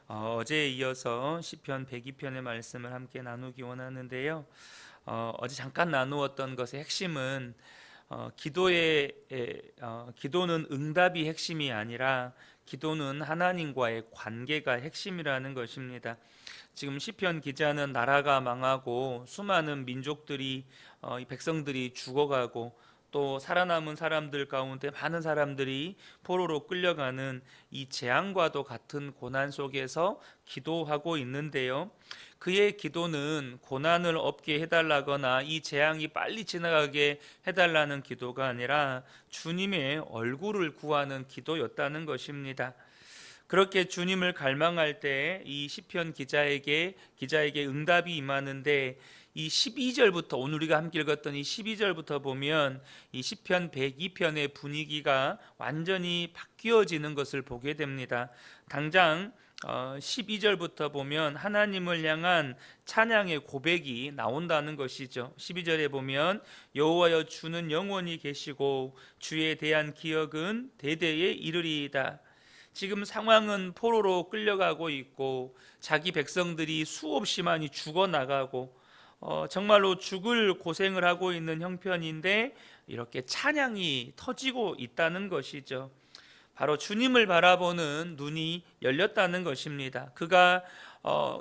어제에 이어서 시편 102편의 말씀을 함께 나누기 원하는데요. 어제 잠깐 나누었던 것의 핵심은 기도는 응답이 핵심이 아니라 기도는 하나님과의 관계가 핵심이라는 것입니다. 지금 시편 기자는 나라가 망하고 수많은 민족들이 이 백성들이 죽어가고 또 살아남은 사람들 가운데 많은 사람들이 포로로 끌려가는 이 재앙과도 같은 고난 속에서 기도하고 있는데요. 그의 기도는 고난을 없게 해달라거나 이 재앙이 빨리 지나가게 해달라는 기도가 아니라 주님의 얼굴을 구하는 기도였다는 것입니다. 그렇게 주님을 갈망할 때 이 시편 기자에게 응답이 임하는데, 이 12절부터 오늘 우리가 함께 읽었던 이 12절부터 보면 이 시편 102편의 분위기가 완전히 바뀌어지는 것을 보게 됩니다. 당장 12절부터 보면 하나님을 향한 찬양의 고백이 나온다는 것이죠. 12절에 보면 여호와여 주는 영원히 계시고 주에 대한 기억은 대대에 이르리이다. 지금 상황은 포로로 끌려가고 있고 자기 백성들이 수없이 많이 죽어나가고 정말로 죽을 고생을 하고 있는 형편인데 이렇게 찬양이 터지고 있다는 것이죠. 바로 주님을 바라보는 눈이 열렸다는 것입니다. 그가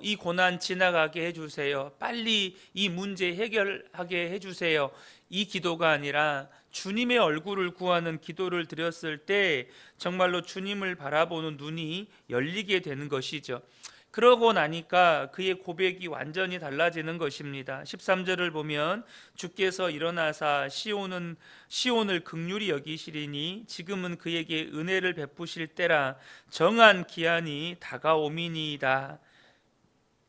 이 고난 지나가게 해주세요, 빨리 이 문제 해결하게 해주세요, 이 기도가 아니라 주님의 얼굴을 구하는 기도를 드렸을 때 정말로 주님을 바라보는 눈이 열리게 되는 것이죠. 그러고 나니까 그의 고백이 완전히 달라지는 것입니다. 13절을 보면 주께서 일어나사 시온을 긍휼히 여기시리니 지금은 그에게 은혜를 베푸실 때라, 정한 기한이 다가오미니이다.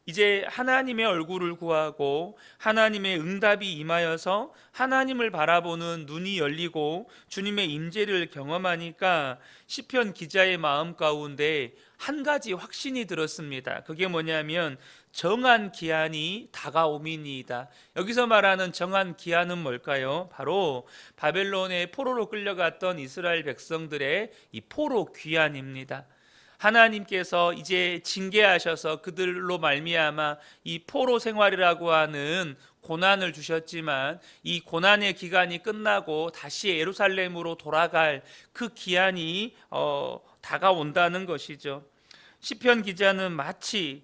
이제 하나님의 얼굴을 구하고 하나님의 응답이 임하여서 하나님을 바라보는 눈이 열리고 주님의 임재를 경험하니까 시편 기자의 마음 가운데 한 가지 확신이 들었습니다. 그게 뭐냐면 정한 기한이 다가오미니이다. 여기서 말하는 정한 기한은 뭘까요? 바로 바벨론의 포로로 끌려갔던 이스라엘 백성들의 이 포로 귀환입니다. 하나님께서 이제 징계하셔서 그들로 말미암아 이 포로 생활이라고 하는 고난을 주셨지만 이 고난의 기간이 끝나고 다시 예루살렘으로 돌아갈 그 기한이 다가온다는 것이죠. 시편 기자는 마치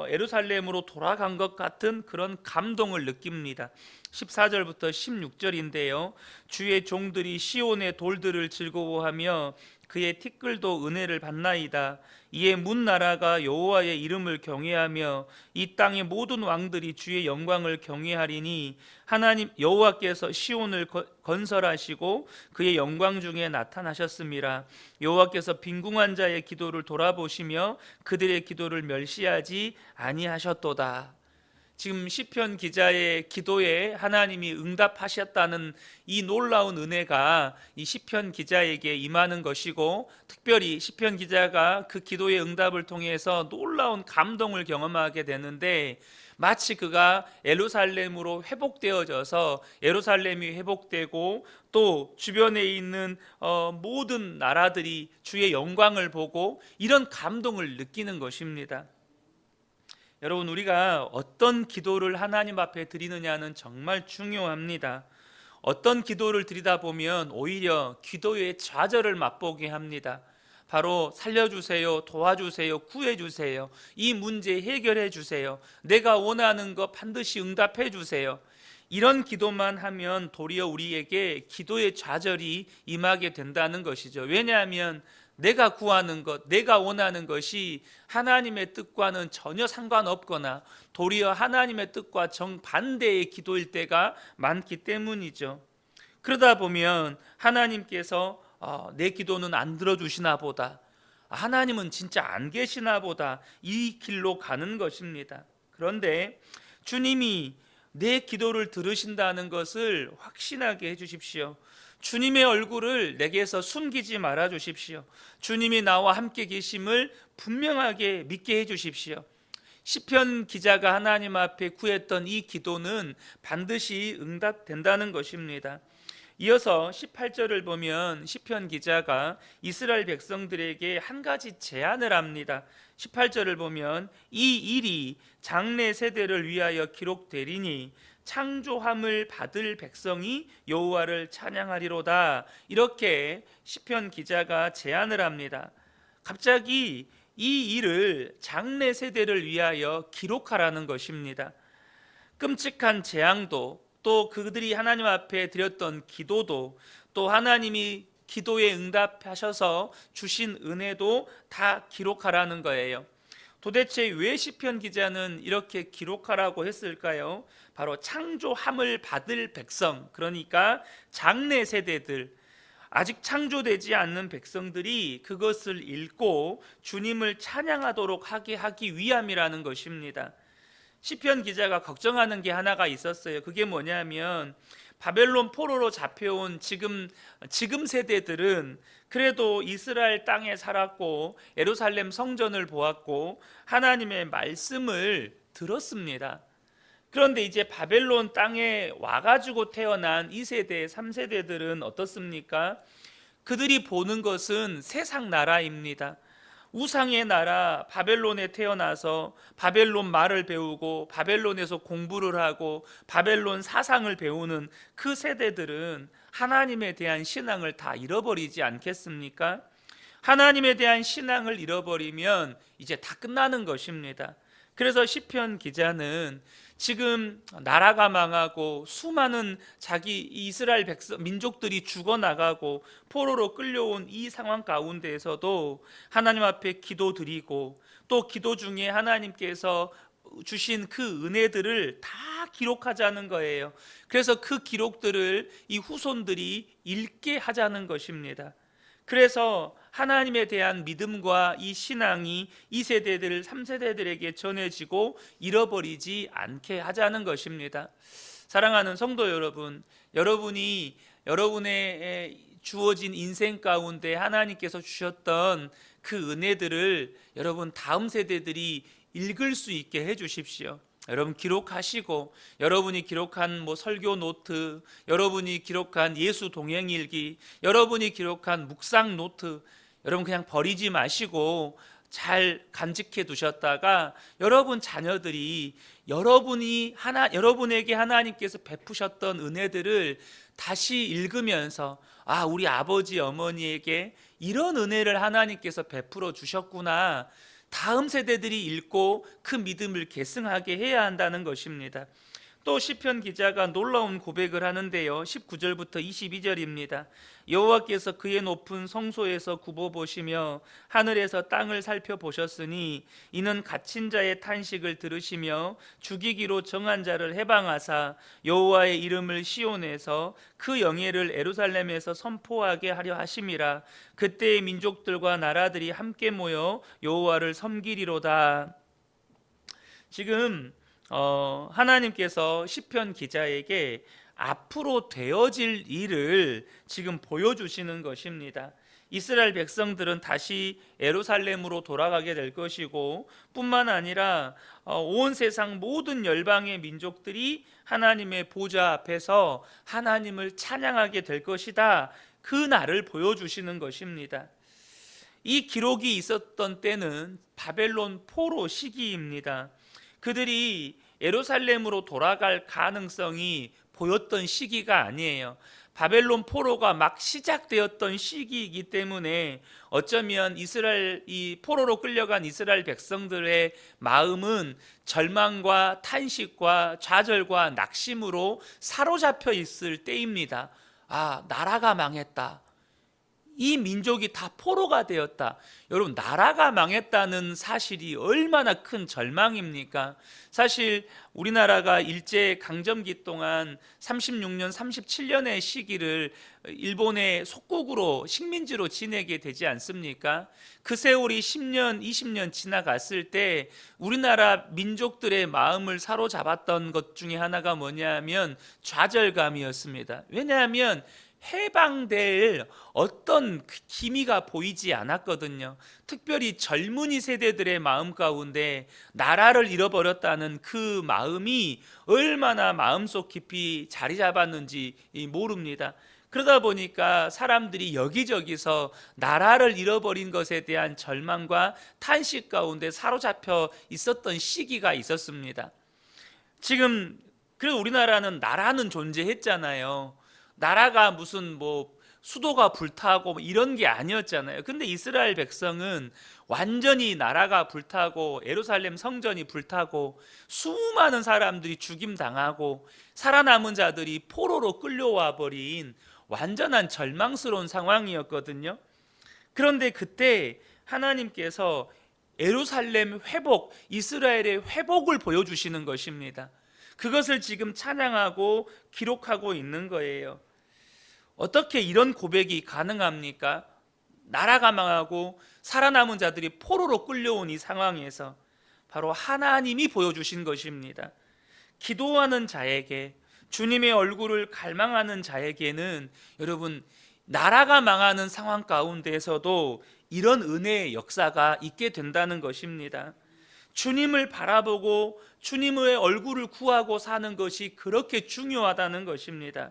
예루살렘으로 돌아간 것 같은 그런 감동을 느낍니다. 14절부터 16절인데요. 주의 종들이 시온의 돌들을 즐거워하며 그의 티끌도 은혜를 받나이다. 이에 문 나라가 여호와의 이름을 경외하며 이 땅의 모든 왕들이 주의 영광을 경외하리니, 하나님 여호와께서 시온을 건설하시고 그의 영광 중에 나타나셨음이라. 여호와께서 빈궁한 자의 기도를 돌아보시며 그들의 기도를 멸시하지 아니하셨도다. 지금 시편 기자의 기도에 하나님이 응답하셨다는 이 놀라운 은혜가 이 시편 기자에게 임하는 것이고, 특별히 시편 기자가 그 기도의 응답을 통해서 놀라운 감동을 경험하게 되는데, 마치 그가 예루살렘으로 회복되어져서 예루살렘이 회복되고 또 주변에 있는 모든 나라들이 주의 영광을 보고 이런 감동을 느끼는 것입니다. 여러분, 우리가 어떤 기도를 하나님 앞에 드리느냐는 정말 중요합니다. 어떤 기도를 드리다 보면 오히려 기도의 좌절을 맛보게 합니다. 바로 살려주세요, 도와주세요, 구해주세요, 이 문제 해결해 주세요, 내가 원하는 거 반드시 응답해 주세요, 이런 기도만 하면 도리어 우리에게 기도의 좌절이 임하게 된다는 것이죠. 왜냐하면 내가 구하는 것, 내가 원하는 것이 하나님의 뜻과는 전혀 상관없거나 도리어 하나님의 뜻과 정반대의 기도일 때가 많기 때문이죠. 그러다 보면 하나님께서 내 기도는 안 들어주시나 보다, 하나님은 진짜 안 계시나 보다, 이 길로 가는 것입니다. 그런데 주님이 내 기도를 들으신다는 것을 확신하게 해주십시오. 주님의 얼굴을 내게서 숨기지 말아 주십시오. 주님이 나와 함께 계심을 분명하게 믿게 해주십시오. 시편 기자가 하나님 앞에 구했던 이 기도는 반드시 응답된다는 것입니다. 이어서 18절을 보면 시편 기자가 이스라엘 백성들에게 한 가지 제안을 합니다. 18절을 보면 이 일이 장래 세대를 위하여 기록되리니 창조함을 받을 백성이 여호와를 찬양하리로다. 이렇게 시편 기자가 제안을 합니다. 갑자기 이 일을 장래 세대를 위하여 기록하라는 것입니다. 끔찍한 재앙도, 또 그들이 하나님 앞에 드렸던 기도도, 또 하나님이 기도에 응답하셔서 주신 은혜도 다 기록하라는 거예요. 도대체 왜 시편 기자는 이렇게 기록하라고 했을까요? 바로 창조함을 받을 백성, 그러니까 장래 세대들, 아직 창조되지 않는 백성들이 그것을 읽고 주님을 찬양하도록 하기 위함이라는 것입니다. 시편 기자가 걱정하는 게 하나가 있었어요. 그게 뭐냐면 바벨론 포로로 잡혀온 지금 세대들은 그래도 이스라엘 땅에 살았고 예루살렘 성전을 보았고 하나님의 말씀을 들었습니다. 그런데 이제 바벨론 땅에 와가지고 태어난 2세대, 3세대들은 어떻습니까? 그들이 보는 것은 세상 나라입니다. 우상의 나라 바벨론에 태어나서 바벨론 말을 배우고 바벨론에서 공부를 하고 바벨론 사상을 배우는 그 세대들은 하나님에 대한 신앙을 다 잃어버리지 않겠습니까? 하나님에 대한 신앙을 잃어버리면 이제 다 끝나는 것입니다. 그래서 시편 기자는 지금 나라가 망하고 수많은 자기 이스라엘 민족들이 죽어나가고 포로로 끌려온 이 상황 가운데에서도 하나님 앞에 기도드리고 또 기도 중에 하나님께서 주신 그 은혜들을 다 기록하자는 거예요. 그래서 그 기록들을 이 후손들이 읽게 하자는 것입니다. 그래서 하나님에 대한 믿음과 이 신앙이 2세대들, 3세대들에게 전해지고 잃어버리지 않게 하자는 것입니다. 사랑하는 성도 여러분, 여러분이 여러분의 주어진 인생 가운데 하나님께서 주셨던 그 은혜들을 여러분 다음 세대들이 읽을 수 있게 해 주십시오. 여러분 기록하시고, 여러분이 기록한 설교 노트, 여러분이 기록한 예수 동행일기, 여러분이 기록한 묵상 노트, 여러분 그냥 버리지 마시고 잘 간직해 두셨다가 여러분 자녀들이 여러분에게 하나님께서 베푸셨던 은혜들을 다시 읽으면서 우리 아버지 어머니에게 이런 은혜를 하나님께서 베풀어 주셨구나, 다음 세대들이 읽고 그 믿음을 계승하게 해야 한다는 것입니다. 또 시편 기자가 놀라운 고백을 하는데요, 19절부터 22절입니다. 여호와께서 그의 높은 성소에서 굽어보시며 하늘에서 땅을 살펴보셨으니 이는 갇힌 자의 탄식을 들으시며 죽이기로 정한 자를 해방하사 여호와의 이름을 시온에서 그 영예를 예루살렘에서 선포하게 하려 하심이라. 그때의 민족들과 나라들이 함께 모여 여호와를 섬기리로다. 지금 하나님께서 시편 기자에게 앞으로 되어질 일을 지금 보여주시는 것입니다. 이스라엘 백성들은 다시 예루살렘으로 돌아가게 될 것이고, 뿐만 아니라 온 세상 모든 열방의 민족들이 하나님의 보좌 앞에서 하나님을 찬양하게 될 것이다, 그 날을 보여주시는 것입니다. 이 기록이 있었던 때는 바벨론 포로 시기입니다. 그들이 예루살렘으로 돌아갈 가능성이 보였던 시기가 아니에요. 바벨론 포로가 막 시작되었던 시기이기 때문에 어쩌면 이 포로로 끌려간 이스라엘 백성들의 마음은 절망과 탄식과 좌절과 낙심으로 사로잡혀 있을 때입니다. 나라가 망했다, 이 민족이 다 포로가 되었다. 여러분, 나라가 망했다는 사실이 얼마나 큰 절망입니까? 사실 우리나라가 일제 강점기 동안 36년, 37년의 시기를 일본의 속국으로 식민지로 지내게 되지 않습니까? 그 세월이 10년, 20년 지나갔을 때 우리나라 민족들의 마음을 사로잡았던 것 중에 하나가 뭐냐면 좌절감이었습니다. 왜냐하면 해방될 어떤 기미가 보이지 않았거든요. 특별히 젊은이 세대들의 마음 가운데 나라를 잃어버렸다는 그 마음이 얼마나 마음속 깊이 자리 잡았는지 모릅니다. 그러다 보니까 사람들이 여기저기서 나라를 잃어버린 것에 대한 절망과 탄식 가운데 사로잡혀 있었던 시기가 있었습니다. 지금 그래도 우리나라는 나라는 존재했잖아요. 나라가 무슨 뭐 수도가 불타고 이런 게 아니었잖아요. 근데 이스라엘 백성은 완전히 나라가 불타고 예루살렘 성전이 불타고 수많은 사람들이 죽임 당하고 살아남은 자들이 포로로 끌려와 버린 완전한 절망스러운 상황이었거든요. 그런데 그때 하나님께서 예루살렘 회복, 이스라엘의 회복을 보여주시는 것입니다. 그것을 지금 찬양하고 기록하고 있는 거예요. 어떻게 이런 고백이 가능합니까? 나라가 망하고 살아남은 자들이 포로로 끌려온 이 상황에서 바로 하나님이 보여주신 것입니다. 기도하는 자에게, 주님의 얼굴을 갈망하는 자에게는 여러분, 나라가 망하는 상황 가운데에서도 이런 은혜의 역사가 있게 된다는 것입니다. 주님을 바라보고 주님의 얼굴을 구하고 사는 것이 그렇게 중요하다는 것입니다.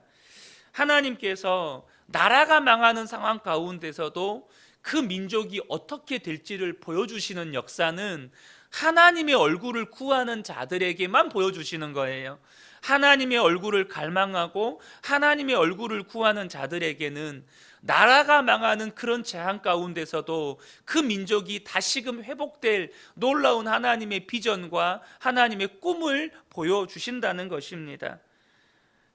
하나님께서 나라가 망하는 상황 가운데서도 그 민족이 어떻게 될지를 보여주시는 역사는 하나님의 얼굴을 구하는 자들에게만 보여주시는 거예요. 하나님의 얼굴을 갈망하고 하나님의 얼굴을 구하는 자들에게는 나라가 망하는 그런 재앙 가운데서도 그 민족이 다시금 회복될 놀라운 하나님의 비전과 하나님의 꿈을 보여주신다는 것입니다.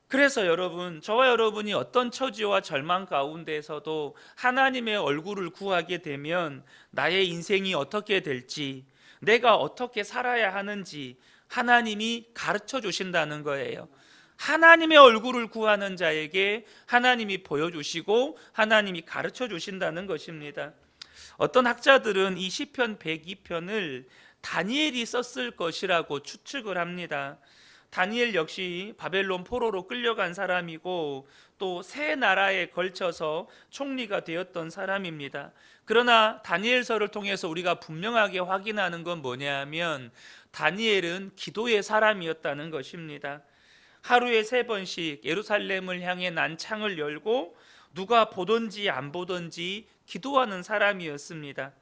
그래서 여러분, 저와 여러분이 어떤 처지와 절망 가운데서도 하나님의 얼굴을 구하게 되면 나의 인생이 어떻게 될지, 내가 어떻게 살아야 하는지 하나님이 가르쳐 주신다는 거예요. 하나님의 얼굴을 구하는 자에게 하나님이 보여주시고 하나님이 가르쳐 주신다는 것입니다. 어떤 학자들은 이 시편 102편을 다니엘이 썼을 것이라고 추측을 합니다. 다니엘 역시 바벨론 포로로 끌려간 사람이고 또 세 나라에 걸쳐서 총리가 되었던 사람입니다. 그러나 다니엘서를 통해서 우리가 분명하게 확인하는 건 뭐냐면 다니엘은 기도의 사람이었다는 것입니다. 하루에 3번씩 예루살렘을 향해 난창을 열고 누가 보든지 안 보든지 기도하는 사람이었습니다.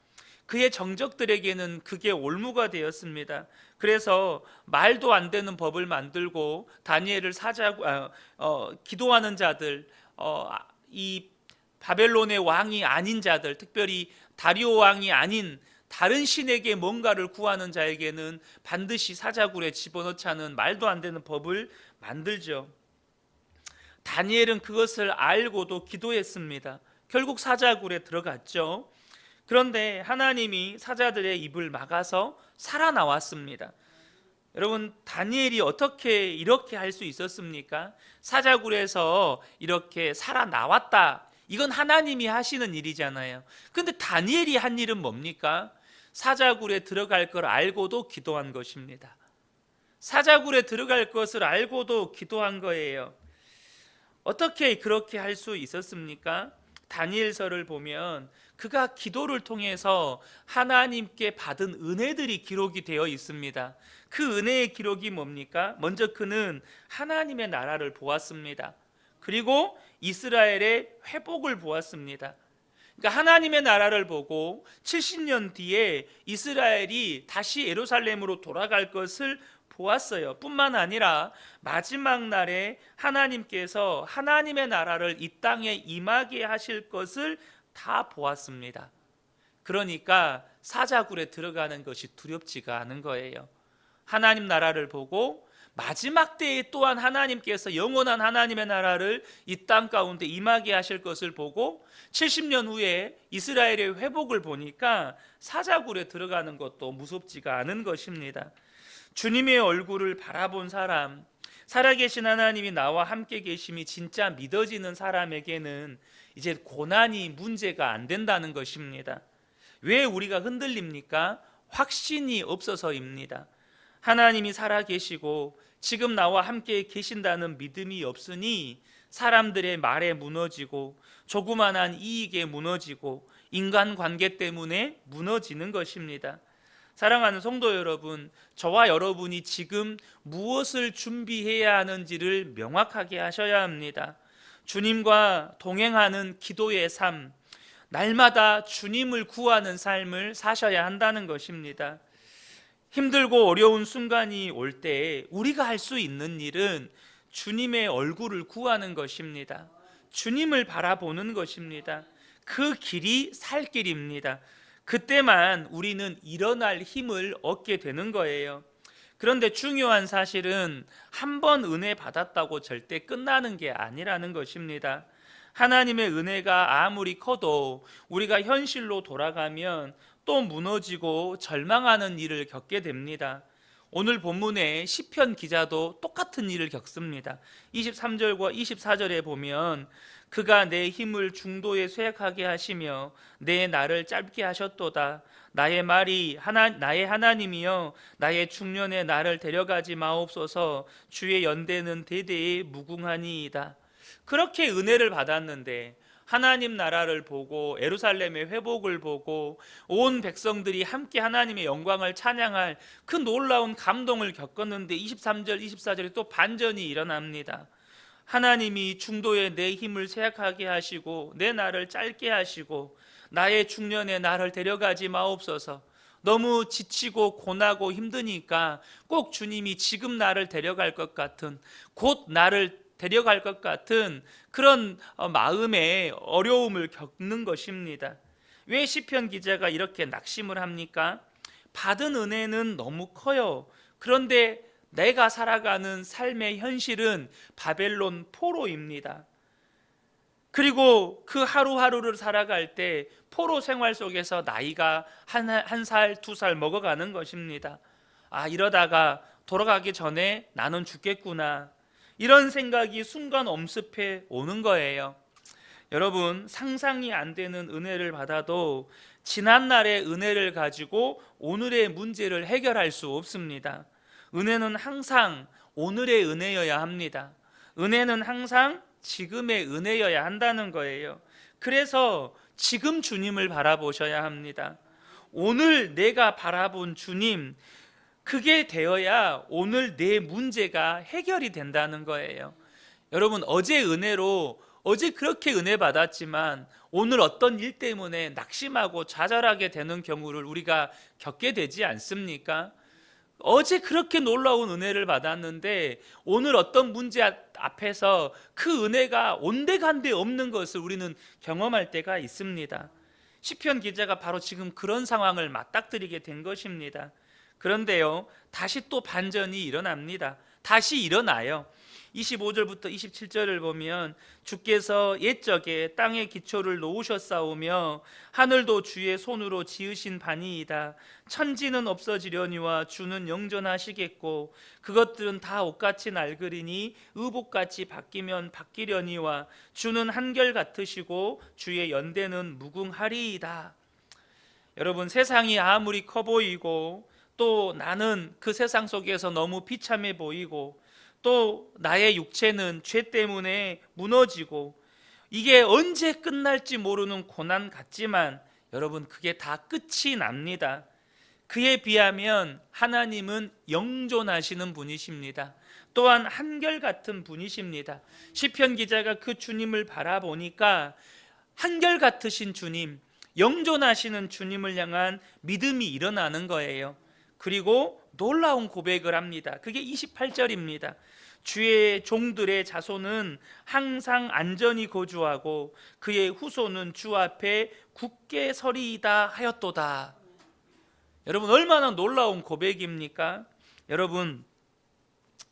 그의 정적들에게는 그게 올무가 되었습니다. 그래서 말도 안 되는 법을 만들고 다니엘을 기도하는 자들, 이 바벨론의 왕이 아닌 자들, 특별히 다리오 왕이 아닌 다른 신에게 뭔가를 구하는 자에게는 반드시 사자굴에 집어넣자는 말도 안 되는 법을 만들죠. 다니엘은 그것을 알고도 기도했습니다. 결국 사자굴에 들어갔죠. 그런데 하나님이 사자들의 입을 막아서 살아나왔습니다. 여러분, 다니엘이 어떻게 이렇게 할 수 있었습니까? 사자굴에서 이렇게 살아나왔다, 이건 하나님이 하시는 일이잖아요. 근데 다니엘이 한 일은 뭡니까? 사자굴에 들어갈 걸 알고도 기도한 것입니다. 사자굴에 들어갈 것을 알고도 기도한 거예요. 어떻게 그렇게 할 수 있었습니까? 다니엘서를 보면 그가 기도를 통해서 하나님께 받은 은혜들이 기록이 되어 있습니다. 그 은혜의 기록이 뭡니까? 먼저 그는 하나님의 나라를 보았습니다. 그리고 이스라엘의 회복을 보았습니다. 그러니까 하나님의 나라를 보고 70년 뒤에 이스라엘이 다시 예루살렘으로 돌아갈 것을 보았어요. 뿐만 아니라 마지막 날에 하나님께서 하나님의 나라를 이 땅에 임하게 하실 것을 다 보았습니다. 그러니까 사자굴에 들어가는 것이 두렵지가 않은 거예요. 하나님 나라를 보고 마지막 때에 또한 하나님께서 영원한 하나님의 나라를 이 땅 가운데 임하게 하실 것을 보고 70년 후에 이스라엘의 회복을 보니까 사자굴에 들어가는 것도 무섭지가 않은 것입니다. 주님의 얼굴을 바라본 사람, 살아계신 하나님이 나와 함께 계심이 진짜 믿어지는 사람에게는 이제 고난이 문제가 안 된다는 것입니다. 왜 우리가 흔들립니까? 확신이 없어서입니다. 하나님이 살아계시고 지금 나와 함께 계신다는 믿음이 없으니 사람들의 말에 무너지고 조그만한 이익에 무너지고 인간관계 때문에 무너지는 것입니다. 사랑하는 성도 여러분, 저와 여러분이 지금 무엇을 준비해야 하는지를 명확하게 하셔야 합니다. 주님과 동행하는 기도의 삶, 날마다 주님을 구하는 삶을 사셔야 한다는 것입니다. 힘들고 어려운 순간이 올 때 우리가 할 수 있는 일은 주님의 얼굴을 구하는 것입니다. 주님을 바라보는 것입니다. 그 길이 살 길입니다. 그때만 우리는 일어날 힘을 얻게 되는 거예요. 그런데 중요한 사실은 한 번 은혜 받았다고 절대 끝나는 게 아니라는 것입니다. 하나님의 은혜가 아무리 커도 우리가 현실로 돌아가면 또 무너지고 절망하는 일을 겪게 됩니다. 오늘 본문의 시편 기자도 똑같은 일을 겪습니다. 23절과 24절에 보면 그가 내 힘을 중도에 쇠약하게 하시며 내 날을 짧게 하셨도다. 나의 하나님이여 나의 중년에 나를 데려가지 마옵소서. 주의 연대는 대대에 무궁하니이다. 그렇게 은혜를 받았는데 하나님 나라를 보고 예루살렘의 회복을 보고 온 백성들이 함께 하나님의 영광을 찬양할 그 놀라운 감동을 겪었는데 23절 24절에 또 반전이 일어납니다. 하나님이 중도에 내 힘을 쇠약하게 하시고 내 날을 짧게 하시고 나의 중년에 나를 데려가지 마옵소서. 너무 지치고 고나고 힘드니까 꼭 주님이 지금 나를 데려갈 것 같은, 곧 나를 데려갈 것 같은 그런 마음의 어려움을 겪는 것입니다. 왜 시편 기자가 이렇게 낙심을 합니까? 받은 은혜는 너무 커요. 그런데 내가 살아가는 삶의 현실은 바벨론 포로입니다. 그리고 그 하루하루를 살아갈 때 포로 생활 속에서 나이가 한 살, 두 살 먹어가는 것입니다. 이러다가 돌아가기 전에 나는 죽겠구나. 이런 생각이 순간 엄습해 오는 거예요. 여러분, 상상이 안 되는 은혜를 받아도 지난날의 은혜를 가지고 오늘의 문제를 해결할 수 없습니다. 은혜는 항상 오늘의 은혜여야 합니다. 은혜는 항상 지금의 은혜여야 한다는 거예요. 그래서 지금 주님을 바라보셔야 합니다. 오늘 내가 바라본 주님, 그게 되어야 오늘 내 문제가 해결이 된다는 거예요. 여러분, 어제 그렇게 은혜 받았지만 오늘 어떤 일 때문에 낙심하고 좌절하게 되는 경우를 우리가 겪게 되지 않습니까? 어제 그렇게 놀라운 은혜를 받았는데 오늘 어떤 문제 앞에서 그 은혜가 온데간데 없는 것을 우리는 경험할 때가 있습니다. 시편 기자가 바로 지금 그런 상황을 맞닥뜨리게 된 것입니다. 그런데요, 다시 또 반전이 일어납니다. 다시 일어나요. 25절부터 27절을 보면 주께서 옛적에 땅의 기초를 놓으셨사오며 하늘도 주의 손으로 지으신 바니이다. 천지는 없어지려니와 주는 영존하시겠고 그것들은 다 옷같이 낡으리니 의복같이 바뀌면 바뀌려니와 주는 한결같으시고 주의 연대는 무궁하리이다. 여러분, 세상이 아무리 커 보이고 또 나는 그 세상 속에서 너무 비참해 보이고 또 나의 육체는 죄 때문에 무너지고 이게 언제 끝날지 모르는 고난 같지만 여러분, 그게 다 끝이 납니다. 그에 비하면 하나님은 영존하시는 분이십니다. 또한 한결같은 분이십니다. 시편 기자가 그 주님을 바라보니까 한결같으신 주님, 영존하시는 주님을 향한 믿음이 일어나는 거예요. 그리고 놀라운 고백을 합니다. 그게 28절입니다. 주의 종들의 자손은 항상 안전히 거주하고 그의 후손은 주 앞에 굳게 서리이다 하였도다. 여러분, 얼마나 놀라운 고백입니까? 여러분,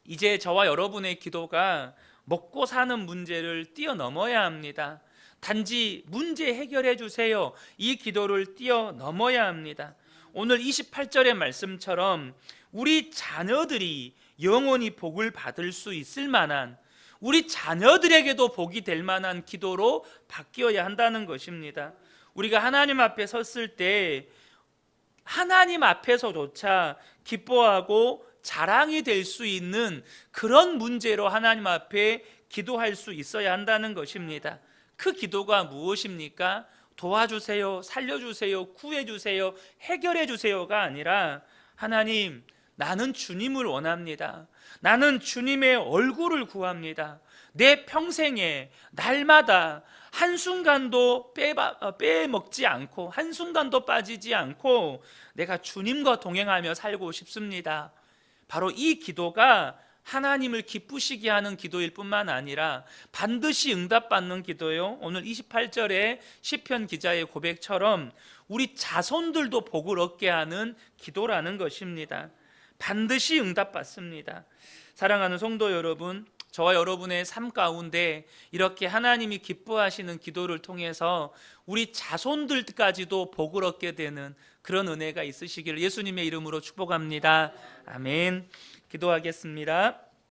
이제 저와 여러분의 기도가 먹고 사는 문제를 뛰어넘어야 합니다. 단지 문제 해결해 주세요, 이 기도를 뛰어넘어야 합니다. 오늘 28절의 말씀처럼 우리 자녀들이 영원히 복을 받을 수 있을 만한, 우리 자녀들에게도 복이 될 만한 기도로 바뀌어야 한다는 것입니다. 우리가 하나님 앞에 섰을 때 하나님 앞에서조차 기뻐하고 자랑이 될 수 있는 그런 문제로 하나님 앞에 기도할 수 있어야 한다는 것입니다. 그 기도가 무엇입니까? 도와주세요, 살려주세요, 구해주세요, 해결해주세요가 아니라 하나님, 나는 주님을 원합니다. 나는 주님의 얼굴을 구합니다. 내 평생에 날마다 한순간도 빼먹지 않고 한순간도 빠지지 않고 내가 주님과 동행하며 살고 싶습니다. 바로 이 기도가 하나님을 기쁘시게 하는 기도일 뿐만 아니라 반드시 응답받는 기도요. 오늘 28절에 시편 기자의 고백처럼 우리 자손들도 복을 얻게 하는 기도라는 것입니다. 반드시 응답받습니다. 사랑하는 성도 여러분, 저와 여러분의 삶 가운데 이렇게 하나님이 기뻐하시는 기도를 통해서 우리 자손들까지도 복을 얻게 되는 그런 은혜가 있으시기를 예수님의 이름으로 축복합니다. 아멘. 기도하겠습니다.